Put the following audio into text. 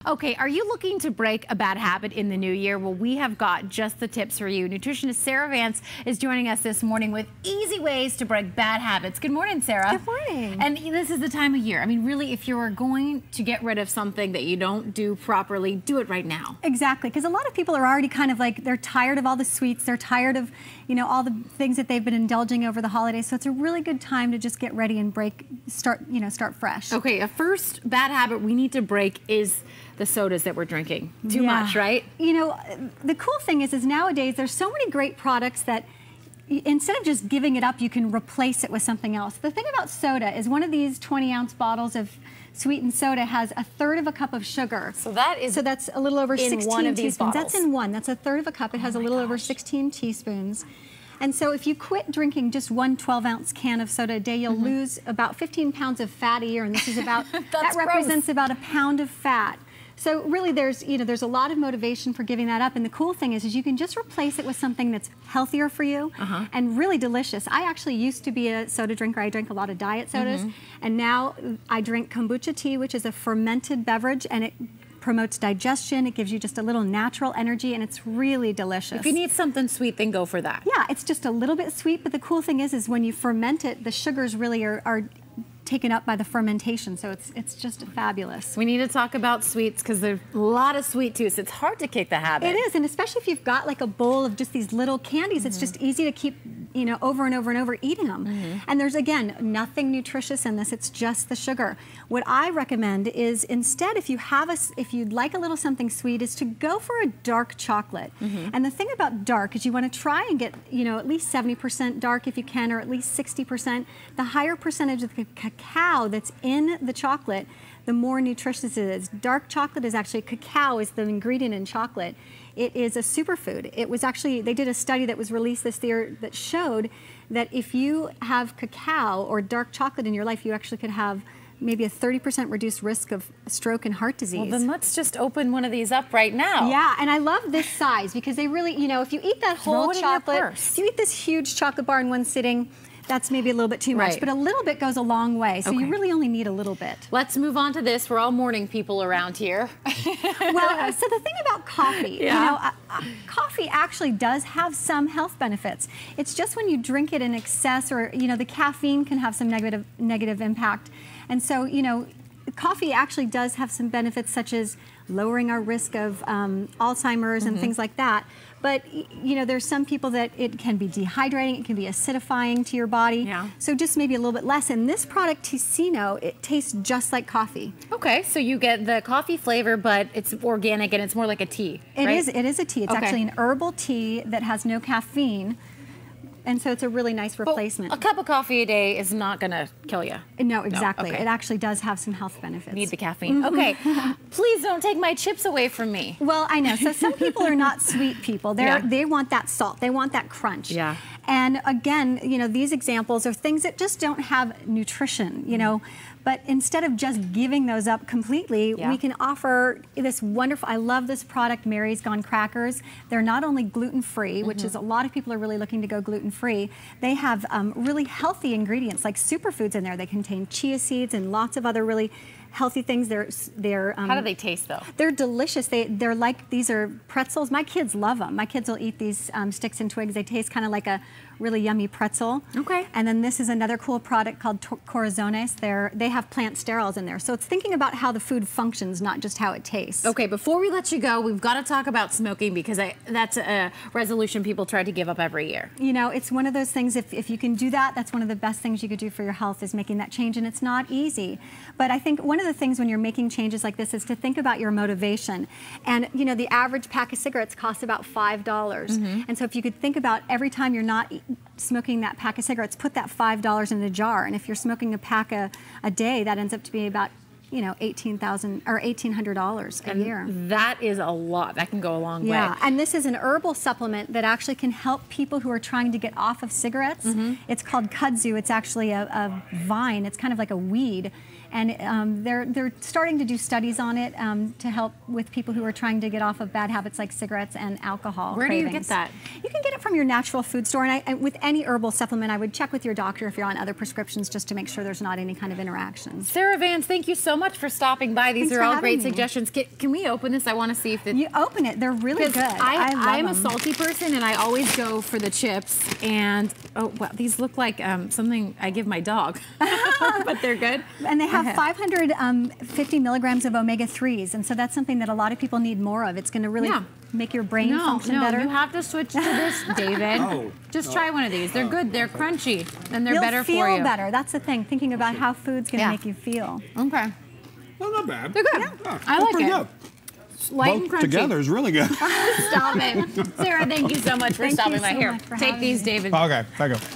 Okay, are you looking to break a bad habit in the new year? Well, we have got just the tips for you. Nutritionist Sara Vance is joining us this morning with easy ways to break bad habits. Good morning, Sara. Good morning. And this is the time of year. I mean, really, if you're going to get rid of something that you don't do properly, do it right now. Exactly, because a lot of people are already kind of like, they're tired of all the sweets, they're tired of, you know, all the things that they've been indulging over the holidays. So it's a really good time to just get ready and start fresh. Okay, a first bad habit we need to break is the sodas that we're drinking. Too much, right? You know, the cool thing is nowadays there's so many great products that instead of just giving it up, you can replace it with something else. The thing about soda is one of these 20-ounce bottles of sweetened soda has 1/3 of a cup of sugar. So that's a little over 16 one of these teaspoons. bottles. That's in one. That's 1/3 of a cup. It has a little over 16 teaspoons. And so if you quit drinking just one 12-ounce can of soda a day, you'll lose about 15 pounds of fat a year, and this is about that represents about a pound of fat. So really there's a lot of motivation for giving that up, and the cool thing is you can just replace it with something that's healthier for you and really delicious. I actually used to be a soda drinker. I drank a lot of diet sodas, and now I drink kombucha tea, which is a fermented beverage, and it promotes digestion. It gives you just a little natural energy, and it's really delicious. If you need something sweet, then go for that. Yeah, it's just a little bit sweet, but the cool thing is when you ferment it, the sugars really are taken up by the fermentation, so it's just fabulous. We need to talk about sweets because there's a lot of sweet tooths. It's hard to kick the habit. It is, and especially if you've got like a bowl of just these little candies, it's just easy to keep, you know, over and over and over eating them. And there's, again, nothing nutritious in this. It's just the sugar. What I recommend is instead, if you'd like a little something sweet, is to go for a dark chocolate. And the thing about dark is you want to try and get, you know, at least 70% dark if you can, or at least 60%. The higher percentage of the cacao that's in the chocolate, the more nutritious it is. Dark chocolate is actually, cacao is the ingredient in chocolate. It is a superfood. It was actually, they did a study that was released this year that showed that if you have cacao or dark chocolate in your life, you actually could have maybe a 30% reduced risk of stroke and heart disease. Well, then let's just open one of these up right now. Yeah, and I love this size because they really, you know, if you eat that whole chocolate, if you eat this huge chocolate bar in one sitting, that's maybe a little bit too much, but a little bit goes a long way, so you really only need a little bit. Let's move on to this. We're all morning people around here. Well, so the thing about coffee, you know, coffee actually does have some health benefits. It's just when you drink it in excess, or, you know, the caffeine can have some negative impact. And so, you know, coffee actually does have some benefits, such as lowering our risk of Alzheimer's and things like that. But, you know, there's some people that it can be dehydrating, it can be acidifying to your body. So just maybe a little bit less. And this product, Ticino, it tastes just like coffee. Okay, so you get the coffee flavor, but it's organic and it's more like a tea, It is a tea. It's actually an herbal tea that has no caffeine. And so it's a really nice replacement. But a cup of coffee a day is not going to kill you. No, exactly. It actually does have some health benefits. Need the caffeine. Okay, please don't take my chips away from me. Well, I know. So some people are not sweet people. They want that salt. They want that crunch. And again, you know, these examples are things that just don't have nutrition, you know. But instead of just giving those up completely, we can offer this wonderful, I love this product, Mary's Gone Crackers. They're not only gluten-free, which is a lot of people are really looking to go gluten-free. They have really healthy ingredients like superfoods in there. They contain chia seeds and lots of other really healthy things. How do they taste, though? They're delicious. They're like, these are pretzels. My kids love them. My kids will eat these sticks and twigs. They taste kind of like a really yummy pretzel. Okay. And then this is another cool product called Corazones. They have plant sterols in there. So it's thinking about how the food functions, not just how it tastes. Okay, before we let you go, we've got to talk about smoking because that's a resolution people try to give up every year. You know, it's one of those things, if you can do that, that's one of the best things you could do for your health, is making that change, and it's not easy. But I think one of the things when you're making changes like this is to think about your motivation. And, you know, the average pack of cigarettes costs about $5. And so if you could think about every time you're not smoking that pack of cigarettes, put that $5 in a jar. And if you're smoking a pack a day, that ends up to be about, you know, $1,800 a year. That is a lot. That can go a long way. Yeah, and this is an herbal supplement that actually can help people who are trying to get off of cigarettes. It's called kudzu. It's actually a vine. It's kind of like a weed. And they're starting to do studies on it to help with people who are trying to get off of bad habits like cigarettes and alcohol. Where do you get that? You can get it from your natural food store, and with any herbal supplement, I would check with your doctor if you're on other prescriptions just to make sure there's not any kind of interactions. Sara Vance, thank you so much for stopping by. These are all great suggestions. Can we open this? I want to see if you open it. They're really good. I'm a salty person, and I always go for the chips. And oh wow, these look like something I give my dog, but they're good. And they have 550 milligrams of omega-3s, and so that's something that a lot of people need more of. It's going to really make your brain function better. You have to switch to this, David. Just try one of these. They're good. They're crunchy, and they're better for you. You'll feel better. That's the thing. Thinking about how food's going to make you feel. Okay. Well, not bad. They're good. Yeah. I like it. Good. Light and crunchy. Together is really good. Stop it. Sara, thank you so much for stopping by here. Thank you so much for Take having these, me. David. Okay, thank you.